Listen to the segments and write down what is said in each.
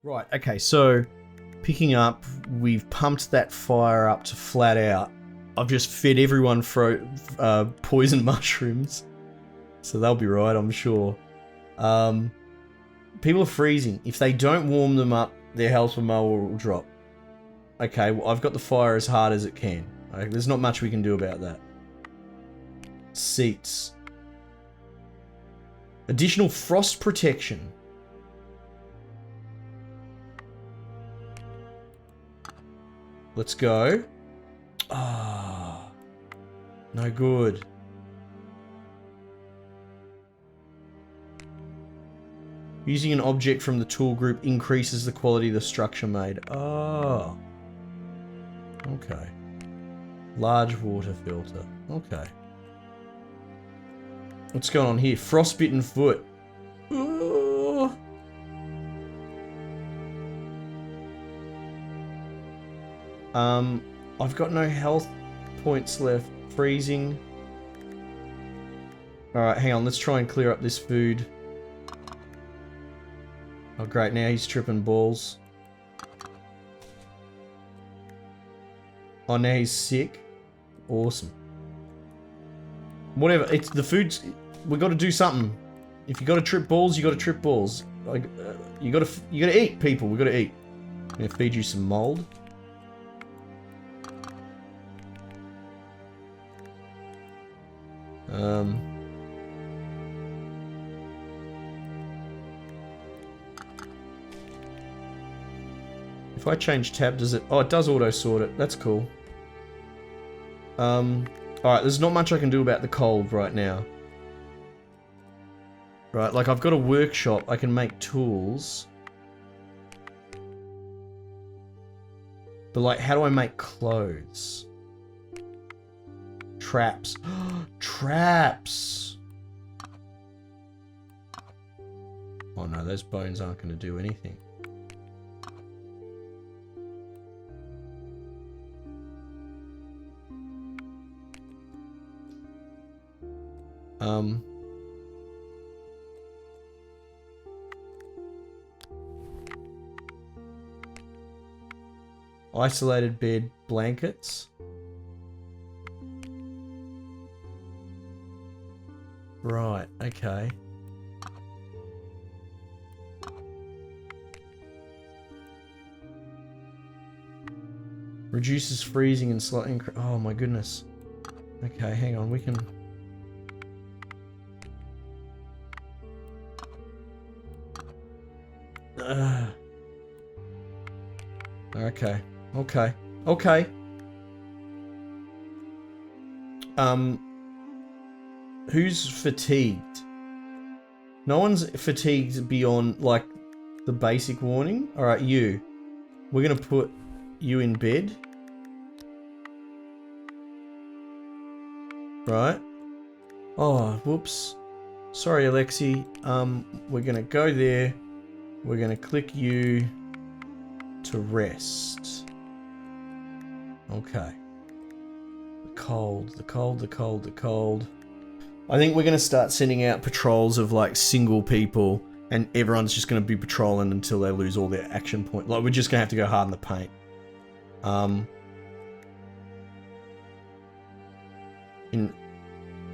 Right, okay, so picking up, we've pumped that fire up to flat out. I've just fed everyone poison mushrooms. So they'll be right, I'm sure. People are freezing. If they don't warm them up, their health will drop. Okay, well, I've got the fire as hard as it can. Okay, there's not much we can do about that. Seats. Additional frost protection. Let's go. Ah, no good. Using an object from the tool group increases the quality of the structure made. Oh. Okay. Large water filter. Okay. What's going on here? Frostbitten foot. Oh. I've got no health points left. Freezing. Alright, hang on. Let's try and clear up this food. Oh great, now he's tripping balls. Oh, now he's sick. Awesome. Whatever, it's the food's... We gotta do something. If you gotta trip balls, you gotta trip balls. Like, you gotta eat, people. We gotta eat. I'm gonna feed you some mold. If I change tab, does it... Oh, it does auto-sort it. That's cool. Alright, there's not much I can do about the cold right now. Right, like I've got a workshop. I can make tools. But like, how do I make clothes? Traps. Traps! Oh no, those bones aren't going to do anything. Isolated bed, blankets. Right, okay. Reduces freezing and slightly oh my goodness. Okay, hang on, we can... Okay. Okay. Okay. Who's fatigued? No one's fatigued beyond, like, the basic warning? Alright, you. We're gonna put you in bed. Right. Oh, whoops. Sorry, Alexi. We're gonna go there. We're gonna click you to rest. Okay. The cold, the cold, the cold, the cold. I think we're gonna start sending out patrols of like single people, and everyone's just gonna be patrolling until they lose all their action point. Like, we're just gonna have to go hard in the paint.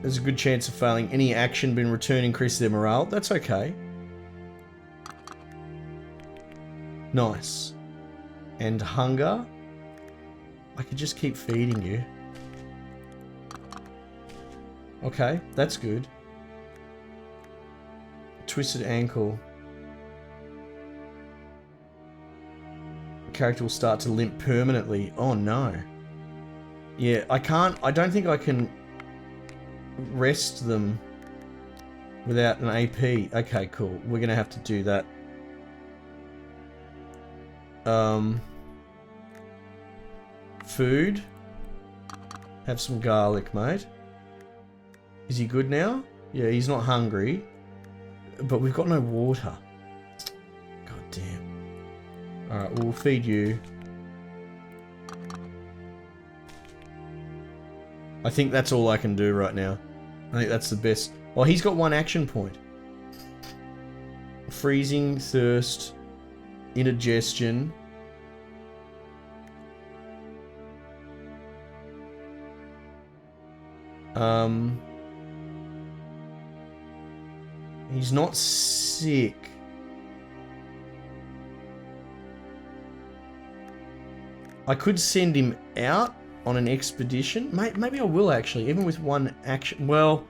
There's a good chance of failing. Any action been returned increases their morale. That's okay. Nice. And hunger. I could just keep feeding you. Okay, that's good. Twisted ankle. The character will start to limp permanently. Oh no. Yeah, I don't think I can rest them without an AP. Okay, cool. We're gonna have to do that. Food. Have some garlic, mate. Is he good now? Yeah, he's not hungry. But we've got no water. God damn. Alright, we'll feed you. I think that's all I can do right now. I think that's the best. Well, he's got one action point. Freezing, thirst. indigestion. He's not sick. I could send him out on an expedition. Maybe I will actually, even with one action. Well,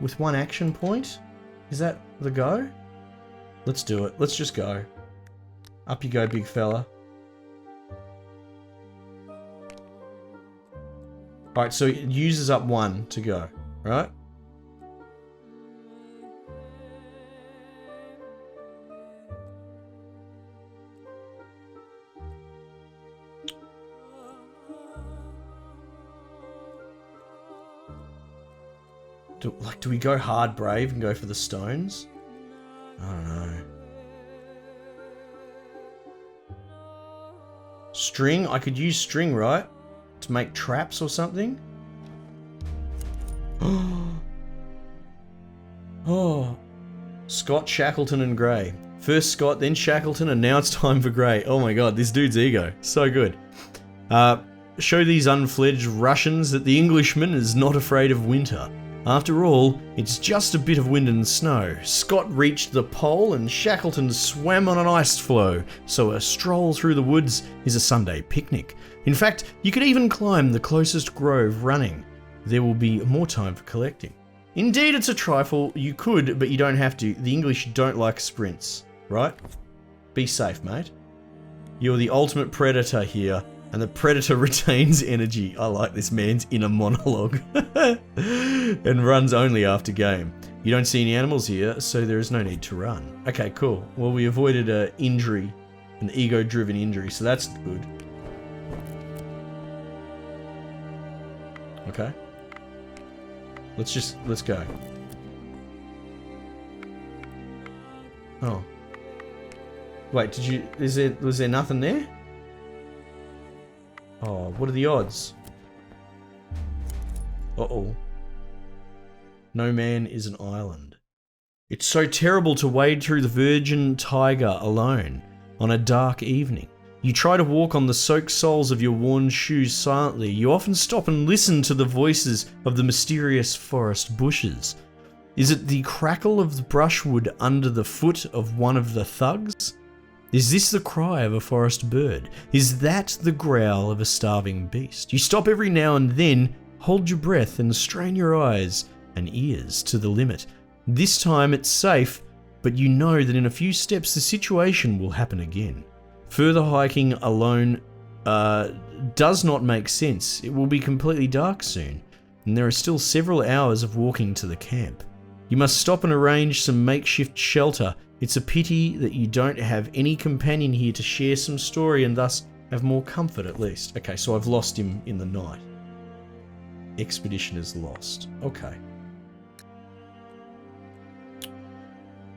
with one action point. Is that the go? Let's do it. Let's just go. Up you go, big fella. Alright, so it uses up one to go, right? Do we go hard brave and go for the stones? I don't know. String? I could use string, right? To make traps or something? Oh. Scott, Shackleton, and Grey. First Scott, then Shackleton, and now it's time for Grey. Oh my god, this dude's ego. So good. Show these unfledged Russians that the Englishman is not afraid of winter. After all, it's just a bit of wind and snow. Scott reached the pole and Shackleton swam on an ice floe, so a stroll through the woods is a Sunday picnic. In fact, you could even climb the closest grove running. There will be more time for collecting. Indeed, it's a trifle. You could, but you don't have to. The English don't like sprints, right? Be safe, mate. You're the ultimate predator here. And the predator retains energy. I like this man's inner monologue. And runs only after game. You don't see any animals here, so there is no need to run. Okay, cool. Well, we avoided an injury, an ego-driven injury, so that's good. Okay. Let's go. Oh. Wait, was there nothing there? Oh, what are the odds? Uh-oh. No man is an island. It's so terrible to wade through the virgin taiga alone on a dark evening. You try to walk on the soaked soles of your worn shoes silently. You often stop and listen to the voices of the mysterious forest bushes. Is it the crackle of the brushwood under the foot of one of the thugs? Is this the cry of a forest bird? Is that the growl of a starving beast? You stop every now and then, hold your breath and strain your eyes and ears to the limit. This time it's safe, but you know that in a few steps the situation will happen again. Further hiking alone does not make sense. It will be completely dark soon, and there are still several hours of walking to the camp. You must stop and arrange some makeshift shelter. It's a pity that you don't have any companion here to share some story and thus have more comfort at least. Okay, so I've lost him in the night. Expedition is lost. Okay.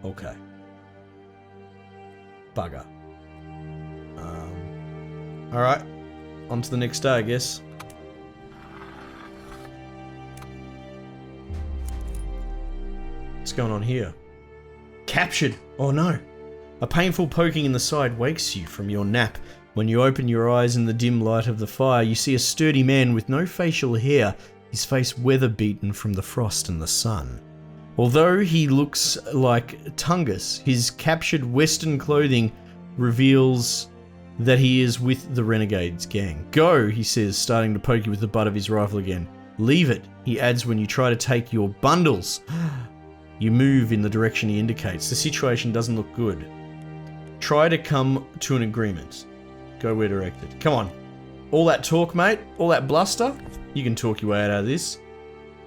Okay. Bugger. Alright. On to the next day, I guess. What's going on here? Captured! Oh no! A painful poking in the side wakes you from your nap. When you open your eyes in the dim light of the fire, you see a sturdy man with no facial hair, his face weather-beaten from the frost and the sun. Although he looks like Tungus, his captured Western clothing reveals that he is with the Renegades gang. Go, he says, starting to poke you with the butt of his rifle again. Leave it, he adds when you try to take your bundles. You move in the direction he indicates. The situation doesn't look good. Try to come to an agreement. Go where directed. Come on. All that talk, mate? All that bluster? You can talk your way out of this.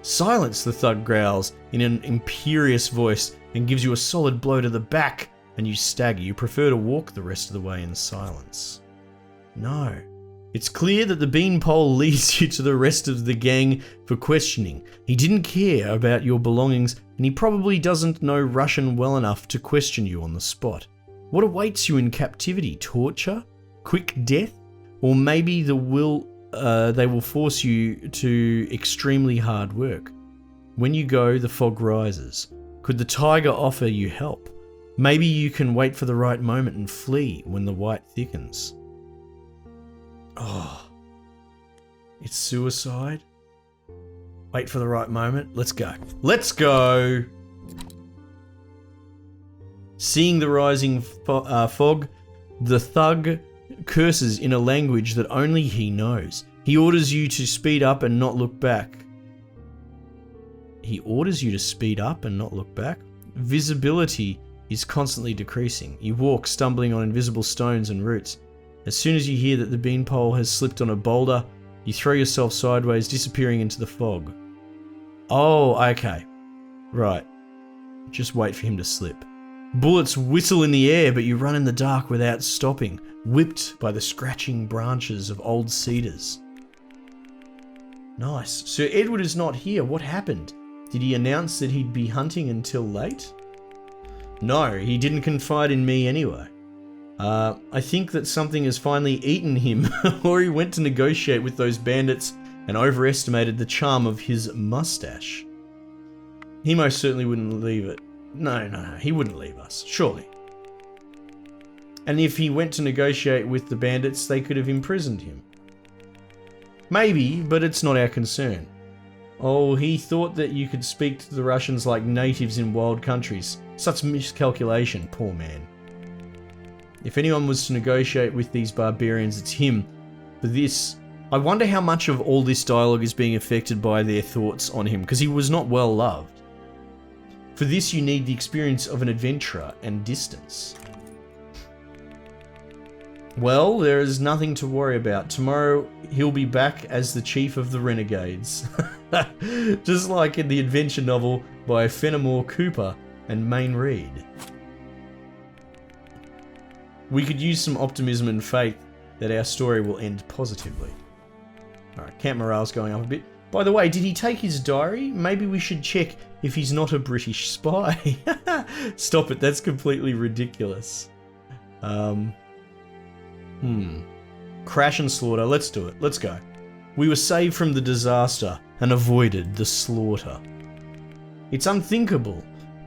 Silence, the thug growls in an imperious voice and gives you a solid blow to the back, and you stagger. You prefer to walk the rest of the way in silence. No. It's clear that the beanpole leads you to the rest of the gang for questioning. He didn't care about your belongings, and he probably doesn't know Russian well enough to question you on the spot. What awaits you in captivity? Torture? Quick death? Or maybe they will force you to extremely hard work. When you go, the fog rises. Could the tiger offer you help? Maybe you can wait for the right moment and flee when the white thickens. Oh, it's suicide. Wait for the right moment. Let's go. Let's go. Seeing the rising fog, the thug curses in a language that only he knows. He orders you to speed up and not look back. He orders you to speed up and not look back? Visibility is constantly decreasing. You walk, stumbling on invisible stones and roots. As soon as you hear that the beanpole has slipped on a boulder, you throw yourself sideways, disappearing into the fog. Oh, okay. Right. Just wait for him to slip. Bullets whistle in the air, but you run in the dark without stopping, whipped by the scratching branches of old cedars. Nice. Sir Edward is not here. What happened? Did he announce that he'd be hunting until late? No, he didn't confide in me anyway. I think that something has finally eaten him, or he went to negotiate with those bandits and overestimated the charm of his mustache. He most certainly wouldn't leave it. No, he wouldn't leave us, surely. And if he went to negotiate with the bandits, they could have imprisoned him. Maybe, but it's not our concern. Oh, he thought that you could speak to the Russians like natives in wild countries. Such miscalculation, poor man. If anyone was to negotiate with these barbarians, it's him. For this, I wonder how much of all this dialogue is being affected by their thoughts on him, because he was not well loved. For this, you need the experience of an adventurer and distance. Well, there is nothing to worry about. Tomorrow, he'll be back as the chief of the renegades. Just like in the adventure novel by Fenimore Cooper and Mayne Reid. We could use some optimism and faith that our story will end positively. Alright, camp morale's going up a bit. By the way, did he take his diary? Maybe we should check if he's not a British spy. Stop it, that's completely ridiculous. Crash and slaughter, let's do it, let's go. We were saved from the disaster and avoided the slaughter. It's unthinkable.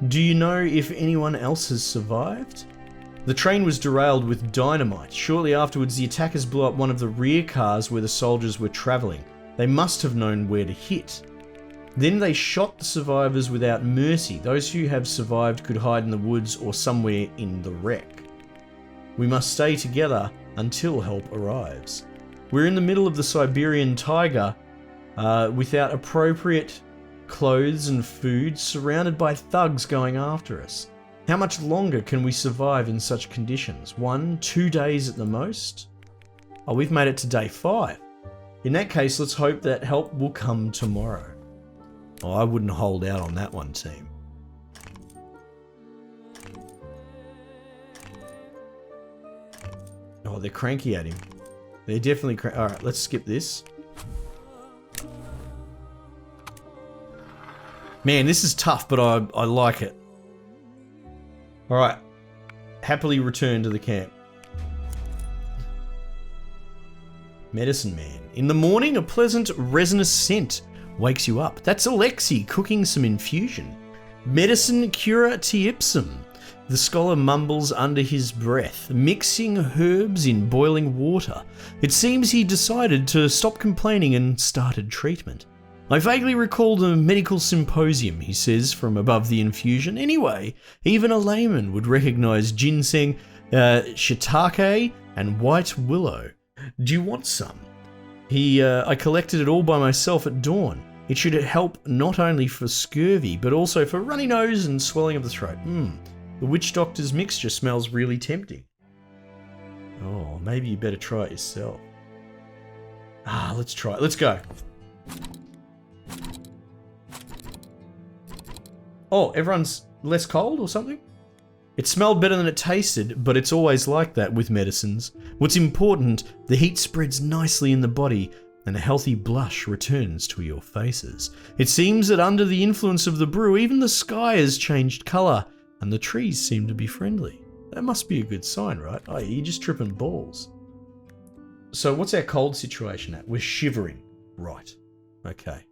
Do you know if anyone else has survived? The train was derailed with dynamite. Shortly afterwards, the attackers blew up one of the rear cars where the soldiers were travelling. They must have known where to hit. Then they shot the survivors without mercy. Those who have survived could hide in the woods or somewhere in the wreck. We must stay together until help arrives. We're in the middle of the Siberian taiga without appropriate clothes and food, surrounded by thugs going after us. How much longer can we survive in such conditions? 1, 2 days at the most? Oh, we've made it to day 5. In that case, let's hope that help will come tomorrow. Oh, I wouldn't hold out on that one, team. Oh, they're cranky at him. They're definitely cranky. Alright, let's skip this. Man, this is tough, but I like it. Alright. Happily return to the camp. Medicine Man. In the morning, a pleasant resinous scent wakes you up. That's Alexei cooking some infusion. Medicine cura ipsum. The scholar mumbles under his breath, mixing herbs in boiling water. It seems he decided to stop complaining and started treatment. I vaguely recall the medical symposium, he says from above the infusion. Anyway, even a layman would recognise ginseng, shiitake, and white willow. Do you want some? I collected it all by myself at dawn. It should help not only for scurvy, but also for runny nose and swelling of the throat. The witch doctor's mixture smells really tempting. Oh, maybe you better try it yourself. Let's try it. Let's go. Oh, everyone's less cold or something? It smelled better than it tasted, but it's always like that with medicines. What's important, the heat spreads nicely in the body and a healthy blush returns to your faces. It seems that under the influence of the brew, even the sky has changed colour and the trees seem to be friendly. That must be a good sign, right? Oh, you're just tripping balls. So what's our cold situation at? We're shivering. Right. Okay.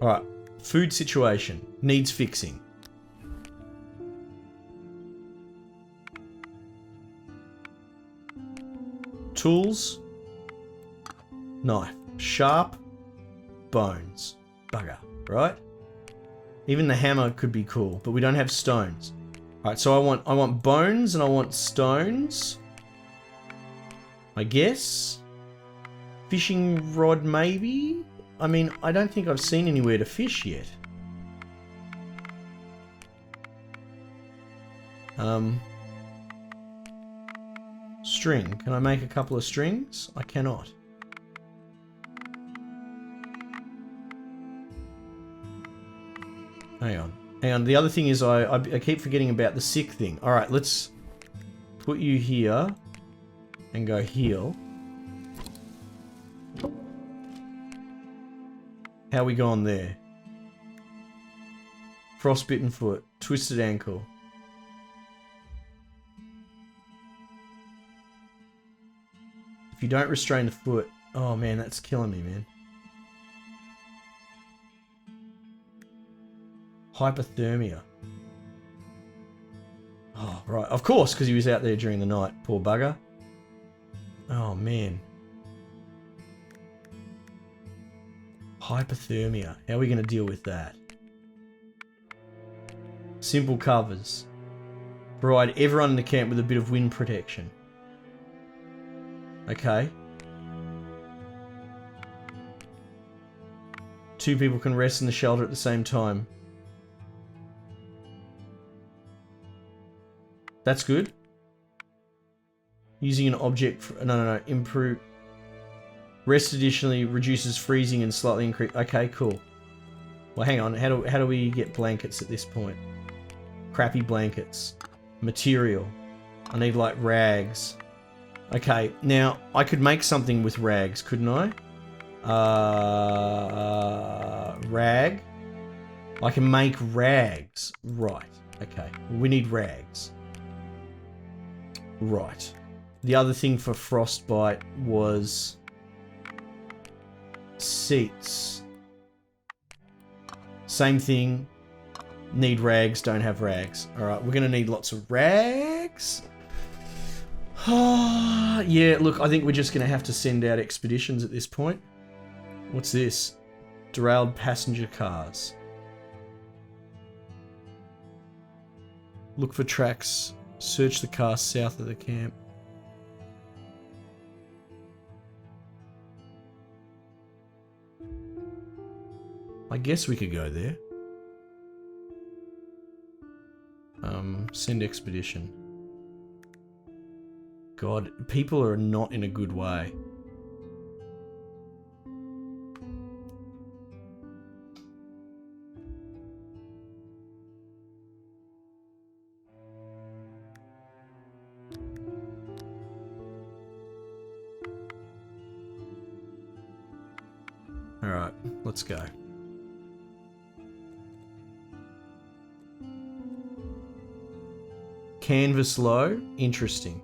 Alright. Food situation. Needs fixing. Tools. Knife. Sharp. Bones. Bugger. Right? Even the hammer could be cool, but we don't have stones. Alright, so I want bones and I want stones. I guess. Fishing rod, maybe? I mean, I don't think I've seen anywhere to fish yet. String. Can I make a couple of strings? I cannot. Hang on. Hang on. The other thing is I keep forgetting about the sick thing. Alright, let's put you here and go heal. How we going there? Frostbitten foot. Twisted ankle. If you don't restrain the foot... Oh man, that's killing me, man. Hypothermia. Oh, right. Of course, because he was out there during the night. Poor bugger. Oh, man. Hypothermia. How are we going to deal with that? Simple covers. Provide everyone in the camp with a bit of wind protection. Okay. 2 people can rest in the shelter at the same time. That's good. Using an object for... No. Improve... Rest additionally reduces freezing and slightly increase... Okay, cool. Well, hang on. How do we get blankets at this point? Crappy blankets. Material. I need, like, rags. Okay, now, I could make something with rags, couldn't I? Rag. I can make rags. Right. Okay. We need rags. Right. The other thing for frostbite was seats. Same thing. Need rags, don't have rags. Alright, we're going to need lots of rags. Yeah, look, I think we're just going to have to send out expeditions at this point. What's this? Derailed passenger cars. Look for tracks. Search the car south of the camp. I guess we could go there. Send expedition. God, people are not in a good way. Alright, let's go. Canvas low, interesting.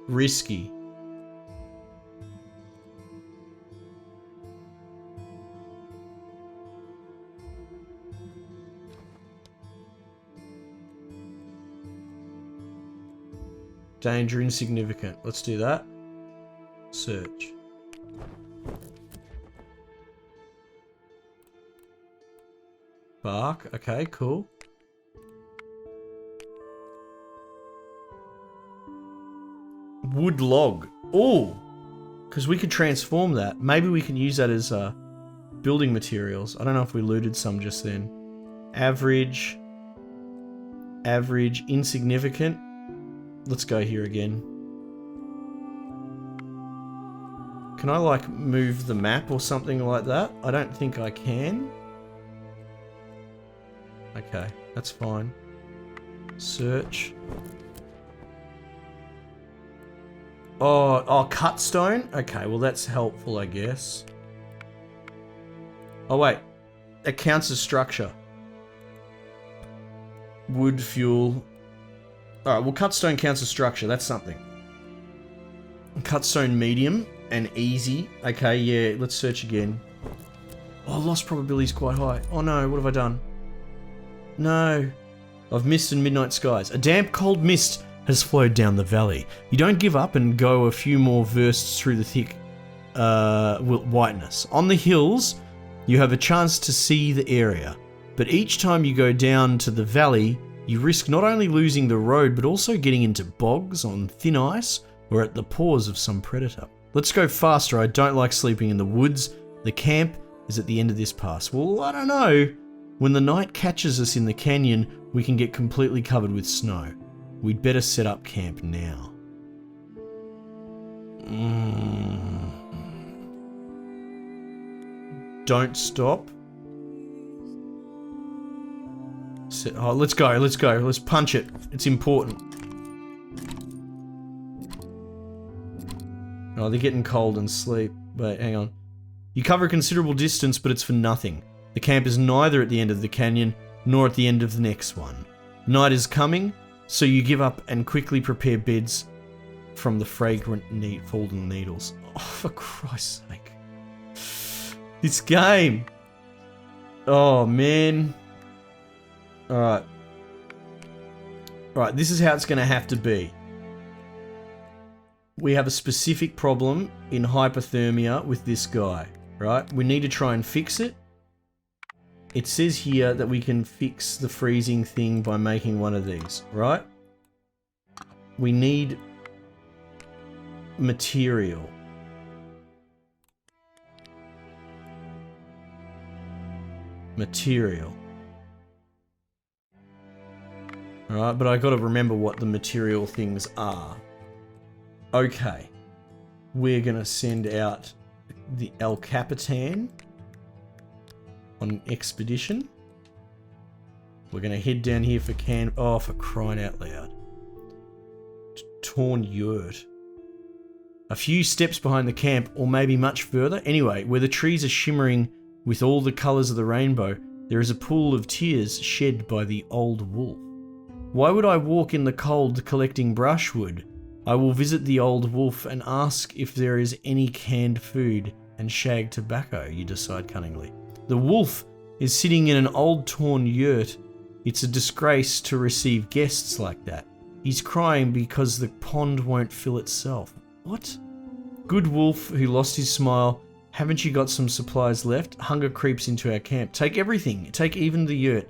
Risky. Danger insignificant. Let's do that. Search. Bark. Okay, cool. Wood log. Oh! Because we could transform that. Maybe we can use that as building materials. I don't know if we looted some just then. Average. Average. Insignificant. Let's go here again. Can I, like, move the map or something like that? I don't think I can. Okay, that's fine. Search. Oh, cut stone? Okay, well that's helpful, I guess. Oh wait, it counts as structure. Wood, fuel. Alright, well, cut stone counts as structure. That's something. Cut stone medium and easy. Okay, yeah, let's search again. Oh, loss probability is quite high. Oh no, what have I done? No. I've missed in midnight skies. A damp, cold mist has flowed down the valley. You don't give up and go a few more versts through the thick whiteness. On the hills, you have a chance to see the area. But each time you go down to the valley, you risk not only losing the road, but also getting into bogs on thin ice or at the paws of some predator. Let's go faster. I don't like sleeping in the woods. The camp is at the end of this pass. Well, I don't know. When the night catches us in the canyon, we can get completely covered with snow. We'd better set up camp now. Don't stop. Oh, let's go. Let's punch it. It's important. Oh, they're getting cold and sleep. Wait, hang on. You cover a considerable distance, but it's for nothing. The camp is neither at the end of the canyon, nor at the end of the next one. Night is coming, so you give up and quickly prepare beds from the fragrant fallen needles. Oh, for Christ's sake. This game. Oh, man. Alright. Alright, this is how it's going to have to be. We have a specific problem in hypothermia with this guy, right? We need to try and fix it. It says here that we can fix the freezing thing by making one of these, right? We need material. Alright, but I gotta remember what the material things are. Okay. We're gonna send out the El Capitan on an expedition. We're gonna head down here for oh, for crying out loud. Torn yurt. A few steps behind the camp, or maybe much further. Anyway, where the trees are shimmering with all the colours of the rainbow, there is a pool of tears shed by the old wolf. Why would I walk in the cold collecting brushwood? I will visit the old wolf and ask if there is any canned food and shag tobacco, you decide cunningly. The wolf is sitting in an old torn yurt. It's a disgrace to receive guests like that. He's crying because the pond won't fill itself. What? Good wolf who lost his smile, haven't you got some supplies left? Hunger creeps into our camp. Take everything. Take even the yurt.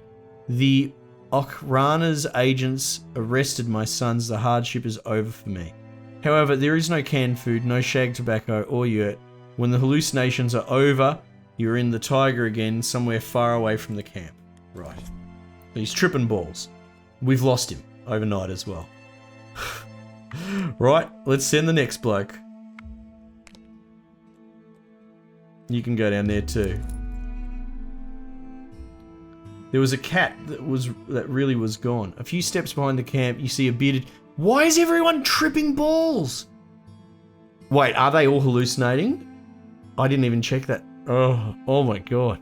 The Okhrana's agents arrested my sons. The hardship is over for me. However, there is no canned food, no shag tobacco or yurt. When the hallucinations are over, you're in the tiger again, somewhere far away from the camp. Right. He's tripping balls. We've lost him overnight as well. Right, let's send the next bloke. You can go down there too. There was a cat that really was gone. A few steps behind the camp, you see a bearded... Why is everyone tripping balls? Wait, are they all hallucinating? I didn't even check that. Oh my god.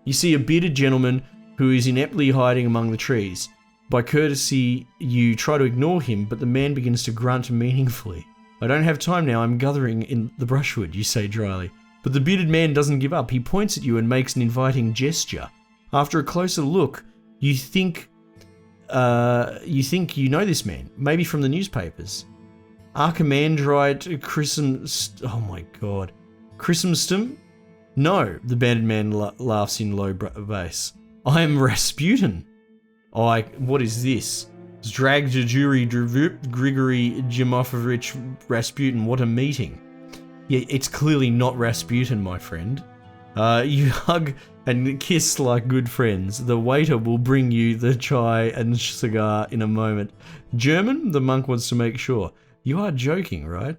You see a bearded gentleman who is ineptly hiding among the trees. By courtesy, you try to ignore him, but the man begins to grunt meaningfully. I don't have time now, I'm gathering in the brushwood, you say dryly. But the bearded man doesn't give up. He points at you and makes an inviting gesture. After a closer look, you think you know this man, maybe from the newspapers. Archimandrite Chrysostom? No, the bearded man laughs in low bass. I am Rasputin. What is this? Zdragdjuri Grigory Jimofovich Rasputin, what a meeting. Yeah, it's clearly not Rasputin, my friend. You hug and kiss like good friends. The waiter will bring you the chai and cigar in a moment. German? The monk wants to make sure. You are joking, right?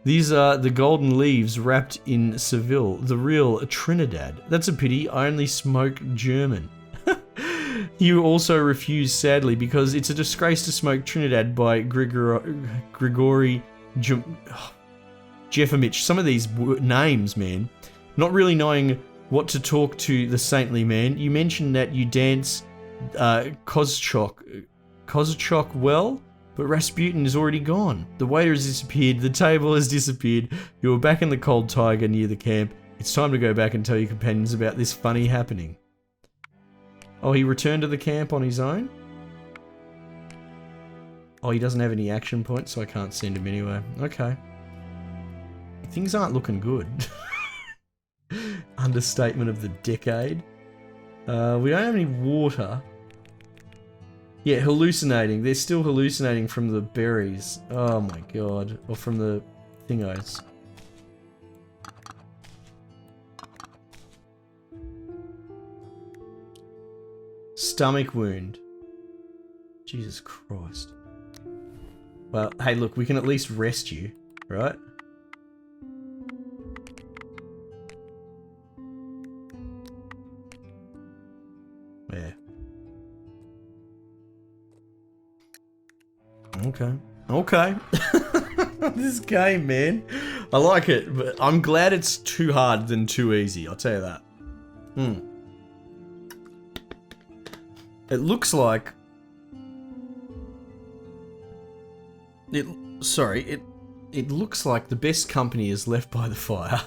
These are the golden leaves wrapped in Seville, the real Trinidad. That's a pity, I only smoke German. You also refuse sadly because it's a disgrace to smoke Trinidad by Grigory Jefimich. Some of these names, man. Not really knowing what to talk to the saintly man, you mention that you dance Kozchok well, but Rasputin is already gone. The waiter has disappeared, the table has disappeared, you are back in the Cold Tiger near the camp. It's time to go back and tell your companions about this funny happening. Oh, he returned to the camp on his own? Oh, he doesn't have any action points, so I can't send him anywhere. Okay. Things aren't looking good. Understatement of the decade. We don't have any water. Yeah, hallucinating. They're still hallucinating from the berries. Oh my god. Or from the thingos. Stomach wound. Jesus Christ. Well, hey look, we can at least rest you, right? Yeah. Okay. Okay. This game, man. I like it, but I'm glad it's too hard than too easy, I'll tell you that. It looks like... It looks like the best company is left by the fire.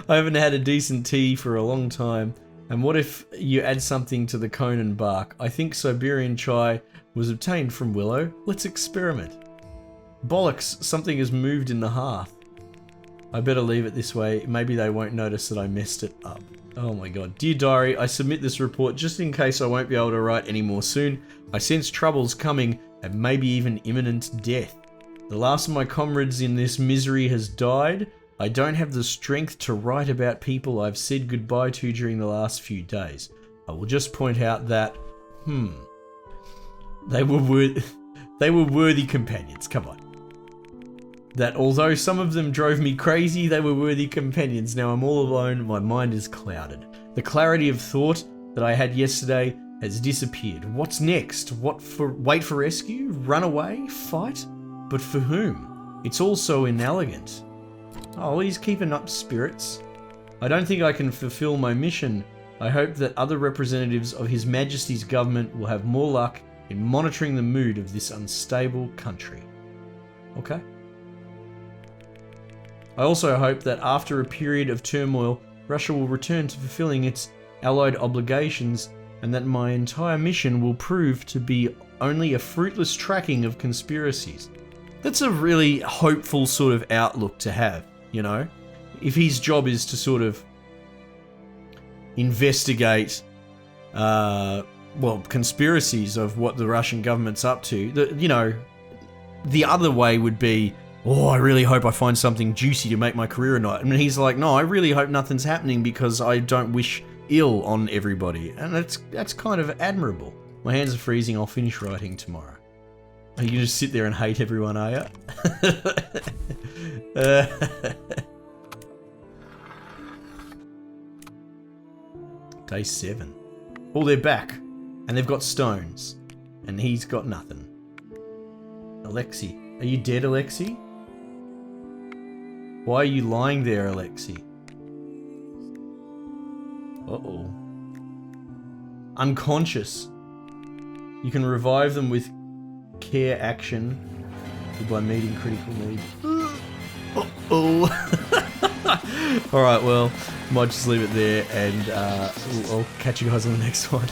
I haven't had a decent tea for a long time. And what if you add something to the Conan bark? I think Siberian chai was obtained from willow. Let's experiment. Bollocks, something has moved in the hearth. I better leave it this way. Maybe they won't notice that I messed it up. Oh my god. Dear diary, I submit this report just in case I won't be able to write any more soon. I sense troubles coming and maybe even imminent death. The last of my comrades in this misery has died. I don't have the strength to write about people I've said goodbye to during the last few days. I will just point out that, they were worthy companions, come on. That although some of them drove me crazy, they were worthy companions. Now I'm all alone, my mind is clouded. The clarity of thought that I had yesterday has disappeared. What's next? Wait for rescue? Run away? Fight? But for whom? It's all so inelegant. Oh, he's keeping up spirits. I don't think I can fulfill my mission. I hope that other representatives of His Majesty's government will have more luck in monitoring the mood of this unstable country. Okay. I also hope that after a period of turmoil, Russia will return to fulfilling its allied obligations and that my entire mission will prove to be only a fruitless tracking of conspiracies. That's a really hopeful sort of outlook to have, you know? If his job is to sort of investigate, conspiracies of what the Russian government's up to, the other way would be, oh, I really hope I find something juicy to make my career a night. And he's like, no, I really hope nothing's happening because I don't wish ill on everybody. And that's kind of admirable. My hands are freezing, I'll finish writing tomorrow. You can just sit there and hate everyone, are you? Day 7. Oh, they're back. And they've got stones. And he's got nothing. Alexei. Are you dead, Alexei? Why are you lying there, Alexei? Uh-oh. Unconscious. You can revive them with care action by meeting critical need. Uh-oh. Alright, well, might just leave it there and I'll catch you guys on the next one.